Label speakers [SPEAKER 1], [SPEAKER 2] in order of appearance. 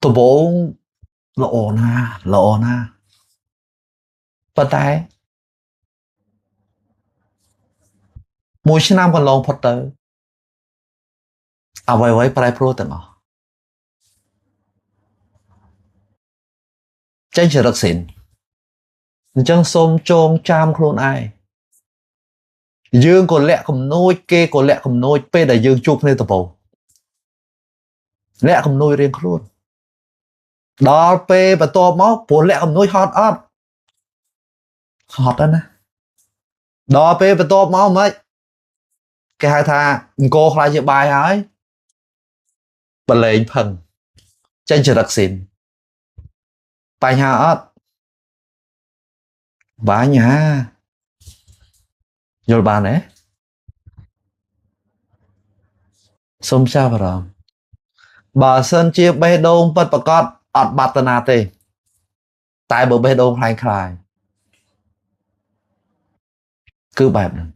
[SPEAKER 1] ដំបូងល្អណាស់ល្អណាស់ប៉ុន្តែមួយឆ្នាំកន្លងផុតទៅអ្វីៗប្រែប្រួលទាំងអស់ចេញជារឹកស៊ីនអញ្ចឹងសូមចងចាំខ្លួនឯងយើងក៏លាក់កំនួចគេក៏លាក់កំនួចពេលដែលយើងជួបគ្នាដំបូងលាក់កំនួចរៀងខ្លួនដល់ពេលបន្ទាប់មកព្រោះលាក់កំនួចហត់អត់ហត់ណាស់ដល់ពេលបន្ទាប់មកមិនគេហៅថាអង្គខ្លាចជាបាយហើយបលែងផឹងចេញចរិតស៊ីនបញ្ហាអត់បញ្ហាយល់បានទេសូមចាប់អារម្មណ៍បើសិនជាបេះដូងពិតប្រកបអត់បាត់តាណាទេតែបើបេះដូងខ្លាំងខ្លាយគឺបែបហ្នឹង